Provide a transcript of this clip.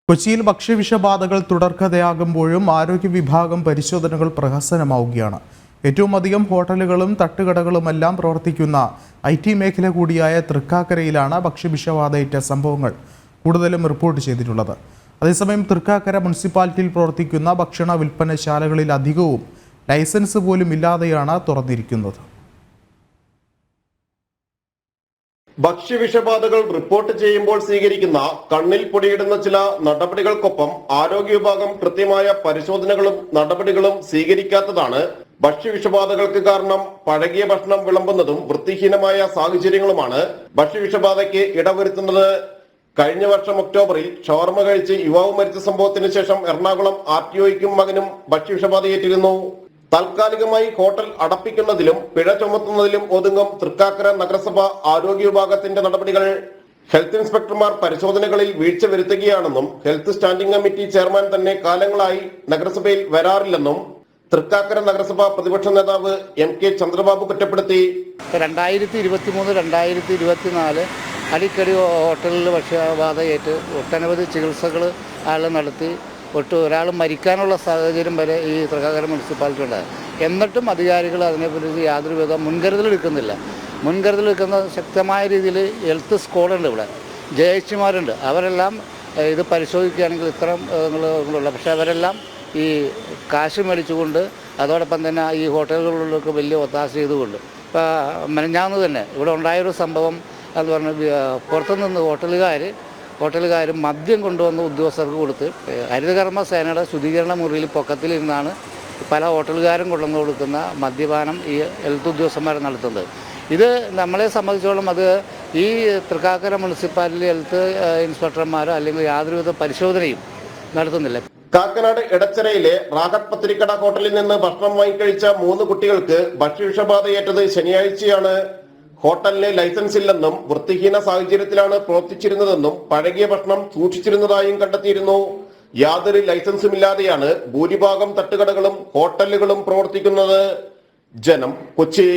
കൊച്ചിയിൽ ഭക്ഷ്യവിഷബാധകൾ തുടർക്കഥയാകുമ്പോഴും ആരോഗ്യ വിഭാഗം പരിശോധനകൾ പ്രഹസനമാവുകയാണ്. ഏറ്റവും അധികം ഹോട്ടലുകളും തട്ടുകടകളുമെല്ലാം പ്രവർത്തിക്കുന്ന IT മേഖല കൂടിയായ തൃക്കാക്കരയിലാണ് ഭക്ഷ്യവിഷബാധയേറ്റ സംഭവങ്ങൾ കൂടുതലും റിപ്പോർട്ട് ചെയ്തിട്ടുള്ളത്. അതേസമയം തൃക്കാക്കര മുനിസിപ്പാലിറ്റിയിൽ പ്രവർത്തിക്കുന്ന ഭക്ഷണ വിൽപ്പനശാലകളിൽ അധികവും ലൈസൻസ് പോലും ഇല്ലാതെയാണ് തുറന്നിരിക്കുന്നത്. ഭക്ഷ്യവിഷബാധകൾ റിപ്പോർട്ട് ചെയ്യുമ്പോൾ സ്വീകരിക്കുന്ന കണ്ണിൽ പൊടിയിടുന്ന ചില നടപടികൾക്കൊപ്പം ആരോഗ്യ വിഭാഗം കൃത്യമായ പരിശോധനകളും നടപടികളും സ്വീകരിക്കാത്തതാണ് ഭക്ഷ്യവിഷബാധകൾക്ക് കാരണം. പഴകിയ ഭക്ഷണം വിളമ്പുന്നതും വൃത്തിഹീനമായ സാഹചര്യങ്ങളുമാണ് ഭക്ഷ്യവിഷബാധയ്ക്ക് ഇടവരുത്തുന്നത്. കഴിഞ്ഞ വർഷം ഒക്ടോബറിൽ ഷവർമ കഴിച്ച് യുവാവ് മരിച്ച സംഭവത്തിന് ശേഷം എറണാകുളം RTOയ്ക്കും മകനും ഭക്ഷ്യവിഷബാധയേറ്റിരുന്നു. താൽക്കാലികമായി ഹോട്ടൽ അടപ്പിക്കുന്നതിലും പിഴ ചുമത്തുന്നതിലും ഒതുങ്ങും തൃക്കാക്കര നഗരസഭ ആരോഗ്യ വിഭാഗത്തിന്റെ നടപടികൾ. ഹെൽത്ത് ഇൻസ്പെക്ടർമാർ പരിശോധനകളിൽ വീഴ്ച വരുത്തുകയാണെന്നും ഹെൽത്ത് സ്റ്റാൻഡിംഗ് കമ്മിറ്റി ചെയർമാൻ തന്നെ കാലങ്ങളായി നഗരസഭയിൽ വരാറില്ലെന്നും തൃക്കാക്കര നഗരസഭ പ്രതിപക്ഷ നേതാവ് MK ചന്ദ്രബാബു കുറ്റപ്പെടുത്തി. 2023-2024 അടിക്കടി ഹോട്ടലിൽ ഭക്ഷ്യബാധയേറ്റ് ഒട്ടനവധി ചികിത്സകൾ ആൾ നടത്തി ഒരാൾ മരിക്കാനുള്ള സാഹചര്യം വരെ ഈ തൃക്കാക്കര മുനിസിപ്പാലിറ്റി ഉണ്ടായി. എന്നിട്ടും അധികാരികൾ അതിനെക്കുറിച്ച് യാതൊരുവിധ മുൻകരുതലെടുക്കുന്നില്ല. മുൻകരുതലെടുക്കുന്ന ശക്തമായ രീതിയിൽ ഹെൽത്ത് സ്ക്വാഡുണ്ട്, ഇവിടെ JHമാരുണ്ട്. അവരെല്ലാം ഇത് പരിശോധിക്കുകയാണെങ്കിൽ ഇത്തരം ഉള്ള, പക്ഷേ അവരെല്ലാം ഈ കാശ് മേടിച്ചുകൊണ്ട് അതോടൊപ്പം തന്നെ ഈ ഹോട്ടലുകളിലൊക്കെ വലിയ ഒത്താശ ചെയ്തുകൊണ്ട് ഇപ്പോൾ മെനഞ്ഞാന്ന് തന്നെ ഇവിടെ ഉണ്ടായൊരു സംഭവം എന്ന് പറഞ്ഞാൽ പുറത്തുനിന്ന് ഹോട്ടലുകാർ മദ്യം കൊണ്ടുവന്ന് ഉദ്യോഗസ്ഥർക്ക് കൊടുത്ത് ഹരിതകർമ്മ സേനയുടെ ശുദ്ധീകരണ മുറിയിൽ പൊക്കത്തിലിരുന്നാണ് പല ഹോട്ടലുകാരും കൊണ്ടുവന്ന് കൊടുക്കുന്ന മദ്യപാനം ഈ ഹെൽത്ത് ഉദ്യോഗസ്ഥന്മാർ നടത്തുന്നത്. ഇത് നമ്മളെ സംബന്ധിച്ചോളം അത് ഈ തൃക്കാക്കര മുനിസിപ്പാലിറ്റി ഹെൽത്ത് ഇൻസ്പെക്ടർമാരോ അല്ലെങ്കിൽ യാതൊരുവിധ പരിശോധനയും നടത്തുന്നില്ല. കാക്കനാട് എടച്ചരയിലെ റാഹത്ത് പത്തിരിക്കട ഹോട്ടലിൽ നിന്ന് ഭക്ഷണം വാങ്ങിക്കഴിച്ച 3 കുട്ടികൾക്ക് ഭക്ഷ്യവിഷബാധയേറ്റത് ശനിയാഴ്ചയാണ്. ഹോട്ടലിന് ലൈസൻസ് ഇല്ലെന്നും വൃത്തിഹീന സാഹചര്യത്തിലാണ് പ്രവർത്തിച്ചിരുന്നതെന്നും പഴകിയ ഭക്ഷണം സൂക്ഷിച്ചിരുന്നതായും കണ്ടെത്തിയിരുന്നു. യാതൊരു ലൈസൻസുമില്ലാതെയാണ് ഭൂരിഭാഗം തട്ടുകടകളും ഹോട്ടലുകളും പ്രവർത്തിക്കുന്നത്. ജനം, കൊച്ചി.